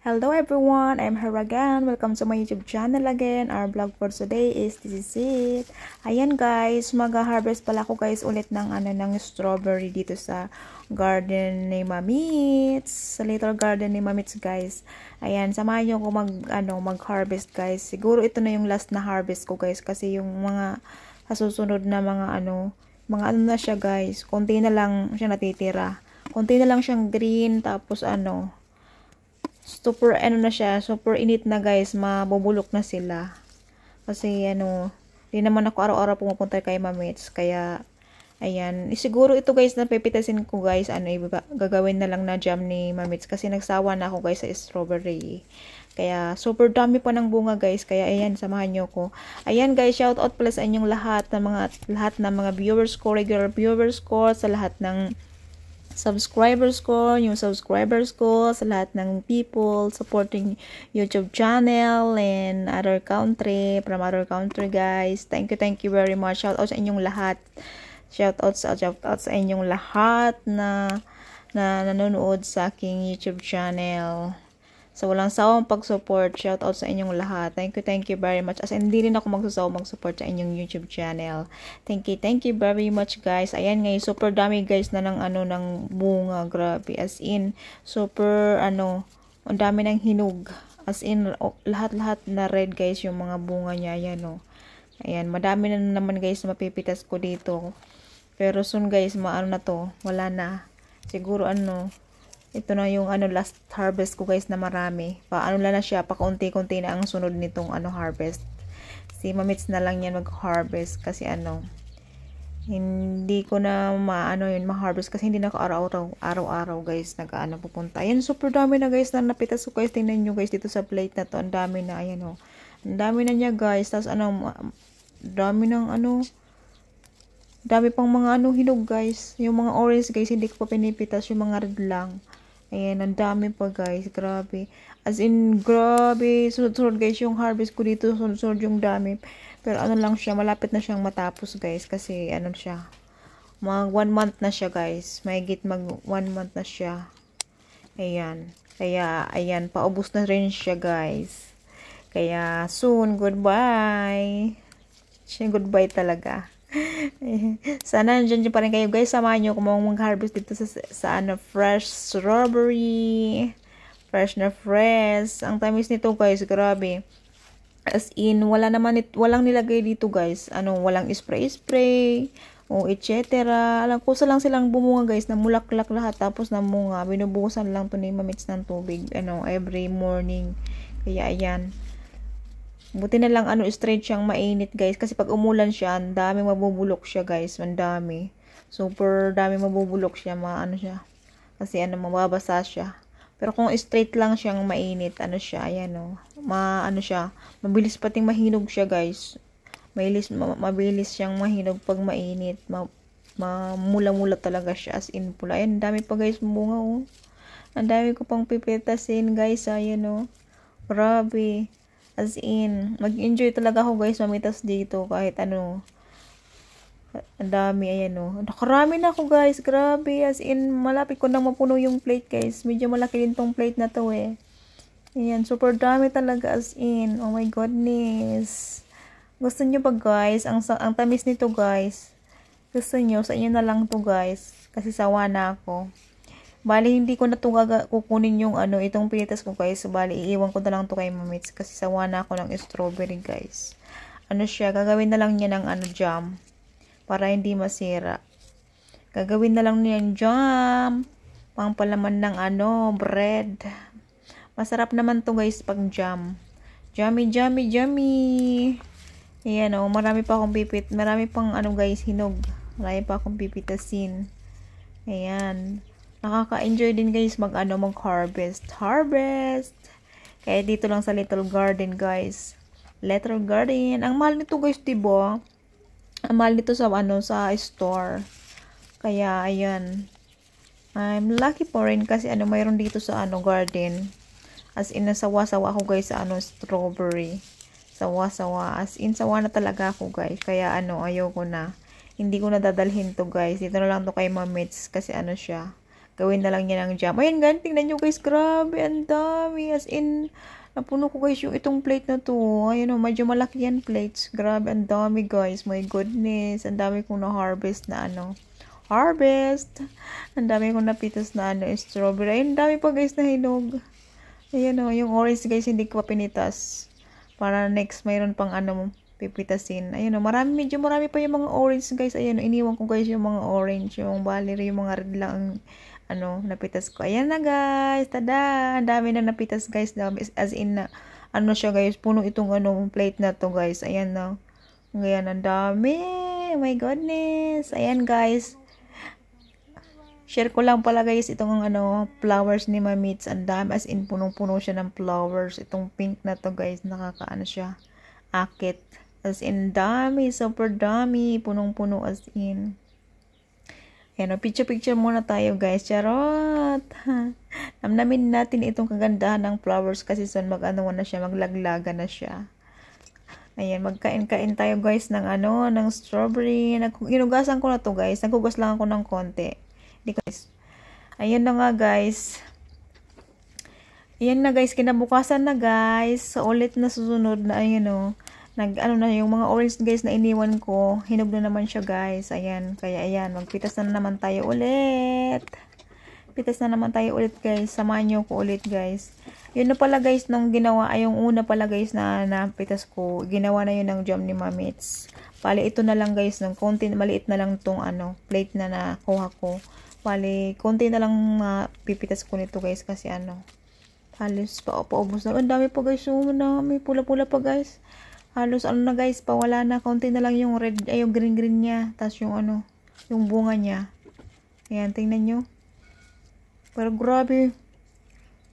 Hello everyone, I'm her again. Welcome to my YouTube channel again. Our vlog for today is this is it. Ayan guys, mag-harvest pala ako guys ulit ng strawberry dito sa garden ni Mamits. Sa little garden ni Mamits guys. Ayan, samahan niyo ko mag-harvest guys. Siguro ito na yung last na harvest ko guys kasi yung mga susunod na mga na siya guys. Konti na lang siya natitira. Konti na lang siyang green tapos super na siya, super init na guys, mabubulok na sila. Kasi di naman ako araw-araw pumupunta kay Mamits, kaya ayan, siguro ito guys na pipitasin ko guys, gagawin na lang na jam ni Mamits kasi nagsawa na ako guys sa strawberry. Kaya super dami pa ng bunga guys, kaya ayan, samahan niyo ko. Ayan guys, shout out pala sa inyong lahat ng mga viewers ko, regular viewers ko, sa lahat ng subscribers ko, yung subscribers ko, sa lahat ng people supporting YouTube channel and other country, from other country guys. Thank you very much. Shout out sa inyong lahat. Shout out sa inyong lahat na nanonood sa aking YouTube channel. So, walang sawang pag-support. Shout out sa inyong lahat. Thank you very much. As in, hindi rin ako magsasawa mag-support sa inyong YouTube channel. Thank you very much guys. Ayan ngayon, super dami guys na ng bunga. Grabe. As in, super, ang dami ng hinog. As in, lahat-lahat na red guys yung mga bunga niya. Ayan Ayan, madami na naman guys mapipitas ko dito. Pero soon guys, na to. Wala na. Siguro ito na yung last harvest ko guys na marami. Lang na siya, kaunti-kunti na ang sunod nitong harvest. Si Mamits na lang yan mag-harvest kasi hindi ko na ma-harvest kasi hindi na ako araw-araw guys pupunta. Ayan, super dami na guys na napitas ko guys. Tingnan nyo guys dito sa plate na to. Ang dami na, ayan Ang dami na niya guys. Tapos dami ng dami pang mga hinog guys. Yung mga orange guys, hindi ko pa pinipitas. Yung mga red lang. Ayan, ang dami pa guys. Grabe. As in, grabe. Sunod-sunod guys yung harvest ko dito. Sunod-sunod yung dami. Pero lang siya. Malapit na siyang matapos guys. Kasi siya. Mag 1 month na siya guys. Mahigit mag 1 month na siya. Ayan. Kaya, ayan. Paubos na rin siya guys. Kaya, soon. Goodbye. Goodbye talaga. Sana nandiyan pa rin kayo guys. Samahan nyo kung mag-harvest dito sa fresh strawberry. Fresh na fresh. Ang tamis nito guys, grabe. As in, walang nilagay dito guys. Walang spray o etc. Alam ko lang silang bumunga guys, na mulaklak lahat tapos namunga. Binubuhusan lang to ni Mamits ng tubig every morning. Kaya ayan. Buti na lang straight siyang mainit guys. Kasi pag umulan siya, ang dami mabubulok siya guys. Ang dami. Super dami mabubulok siya. Siya. Kasi mababasa siya. Pero kung straight lang siyang mainit, siya, ayan siya. Mabilis pating mahinog siya guys. Mabilis siyang mahinog pag mainit. Mula-mula talaga siya. As in pula. Ayan, dami pa guys bunga Ang dami ko pang pipitasin guys. Ayan Grabe. As in, mag-enjoy talaga ako guys mamitas dito kahit Ang dami, ayan Nakarami na ako guys, grabe. As in, malapit ko nang mapuno yung plate guys. Medyo malaki din tong plate na to Ayan, super dami talaga as in. Oh my goodness. Gusto nyo ba guys? Ang tamis nito guys. Gusto nyo, sa inyo na lang to guys. Kasi sawa na ako. Bali, hindi ko na ito kukunin yung itong pinitas ko guys. Bali, iiwan ko na lang to kay Mamits. Kasi sawa na ako ng strawberry guys. Siya, gagawin na lang niya ng jam. Para hindi masira. Gagawin na lang niya jam. Pangpalaman ng bread. Masarap naman to guys pag jam. Yummy. Ayan marami pa akong Marami pang guys, hinog. Marami pa akong pipitasin. Ayan. Nakaka-enjoy din guys mag-harvest. Kaya dito lang sa little garden guys. Little garden. Ang mahal nito guys, diba? Ang mahal nito sa sa store. Kaya ayan. I'm lucky po rin kasi mayroon dito sa garden. As in nasawa-sawa ako guys sa strawberry. Sawa-sawa. As in sawa na talaga ako guys. Kaya ayoko na. Hindi ko na dadalhin to guys. Dito na lang to kay Mamits kasi siya. Gawin na lang niya ng jam. Ayan, guys, tingnan nyo guys, grabe, ang dami. As in, napuno ko guys yung itong plate na to. Ayun o, medyo malaki yan plates. Grabe, ang dami guys. My goodness. Ang dami kong na-harvest na ano. Harvest. Ang dami kong napitas na ano, strawberry. Ayun, dami pa guys na hinog. Ayan o, yung orange guys, hindi ko pa pinitas. Para next, mayroon pang ano, pipitasin. Ayun o, medyo marami pa yung mga orange guys. Ayun o, iniwan ko guys yung mga orange. Yung baleri, yung mga red lang ang ano, napitas ko. Ayan na guys. Tada! Ang dami na napitas guys. As in na, ano siya guys, puno itong ano, plate na to guys. Ayan na. Ayan, ang dami. Oh my goodness. Ayan guys. Share ko lang pala guys itong ano, flowers ni Mamits. Ang dami. As in, punong-puno siya ng flowers. Itong pink na to guys. Nakakaano siya. Akit. As in, dami. Super dami. Punong-puno as in. Ayan, picture-picture muna tayo guys. Charot! Namnamin natin itong kagandahan ng flowers kasi son mag-ano na siya, maglaglaga na siya. Ayan, magkain-kain tayo guys ng ano, ng strawberry. Ginugasan ko na to guys. Naghugas lang ako ng konti. Guys. Ayan na nga guys. Ayan na guys, kinabukasan na guys. So, ulit na susunod na ayan o. Ano na yung mga orange guys na iniwan ko, hinog na naman siya guys. Ayan, kaya ayan, magpitas na naman tayo ulit. Pitas na naman tayo ulit guys. Samahan niyo ko ulit guys. Yun na pala guys nung ginawa, ay yung una pala guys na napitas ko. Ginawa na yun ng jam ni Mamits. Pali ito na lang guys, ng konti, maliit na lang tong ano, plate na nakuha ko. Pali, konti na lang pipitas ko nito guys kasi ano, halos paubos na. Ang dami pa guys, may pula-pula pa guys. Halos ano na guys, pawala na. Konti na lang yung red, ay yung green niya. Tapos yung ano, yung bunga niya. Ayan, tingnan nyo. Pero grabe.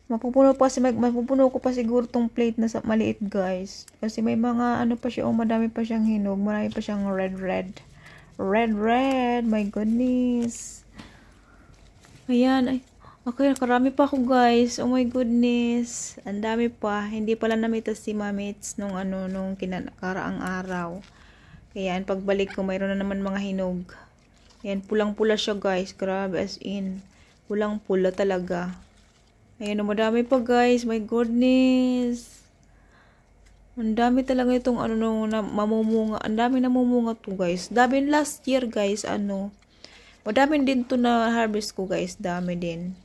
Mapupuno ko pa siguro tong plate na maliit guys. Kasi may mga ano pa siya, madami pa siyang hinog. Marami pa siyang red. My goodness. Ayan, ay. Okay, karami pa ako guys. Oh my goodness. Ang dami pa. Hindi pala namitas si Mamits nung ano, nung kinakaraang araw. Kaya pagbalik ko, mayroon na naman mga hinog. Ayan, pulang-pula siya guys. Grabe as in. Pulang-pula talaga. Ayan, madami pa guys. My goodness. Ang dami talaga itong ano, na mamumunga. Ang dami namumunga to guys. Dami last year guys, ano. Madami din to na harvest ko guys. Dami din.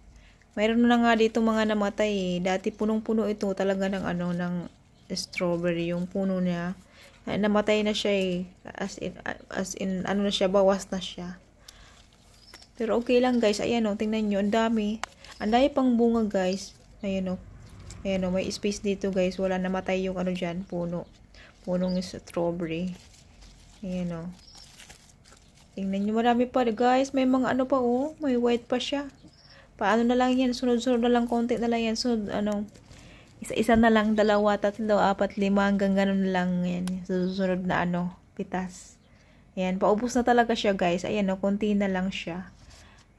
Mayroon na nga dito mga namatay eh. Dati punong-puno ito talaga ng ano, ng strawberry. Yung puno niya. Namatay na siya eh. As in ano na siya, bawas na siya. Pero okay lang guys. Ayan o, tingnan nyo. Ang dami. Ang dami pang bunga guys. Ayan o. Ayan o, may space dito guys. Wala namatay yung ano dyan, puno. Punong strawberry. Ayan o. Tingnan nyo, marami pa guys. May mga ano pa o. May white pa siya. Paano na lang yan? Sunod-sunod na lang, konti na lang yan. Sunod, ano, isa-isa na lang, 2, 3, 4, 5, hanggang ganun na lang yan. Susunod na, ano, pitas. Ayan, paubos na talaga siya, guys. Ayan, no, konti na lang siya.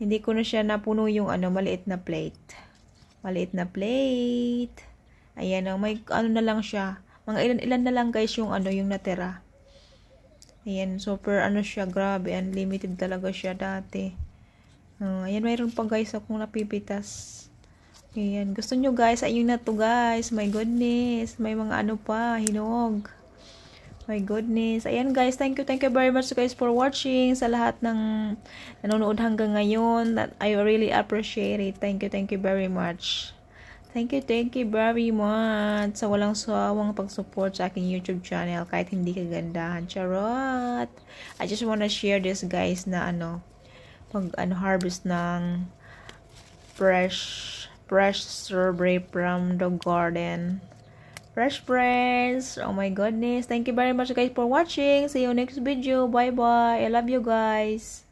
Hindi ko na siya napuno yung, ano, maliit na plate. Maliit na plate. Ayan, no, may, ano na lang siya. Mga ilan na lang, guys, yung, ano, yung natira. Ayan, super, ano siya, grabe. Unlimited talaga siya dati. Ayan, mayroon pa guys akong napipitas. Ayan, gusto nyo guys, ayun na to guys. My goodness, may mga ano pa, hinog. My goodness. Ayan guys, thank you very much guys for watching. Sa lahat ng nanonood hanggang ngayon, I really appreciate it. Thank you very much. Thank you very much sa walang sawang pag-support sa aking YouTube channel kahit hindi kagandahan. Charot! I just wanna share this guys na ano, pag harvest ng fresh strawberry from the garden. Fresh. Oh my goodness. Thank you very much guys for watching. See you next video. Bye bye. I love you guys.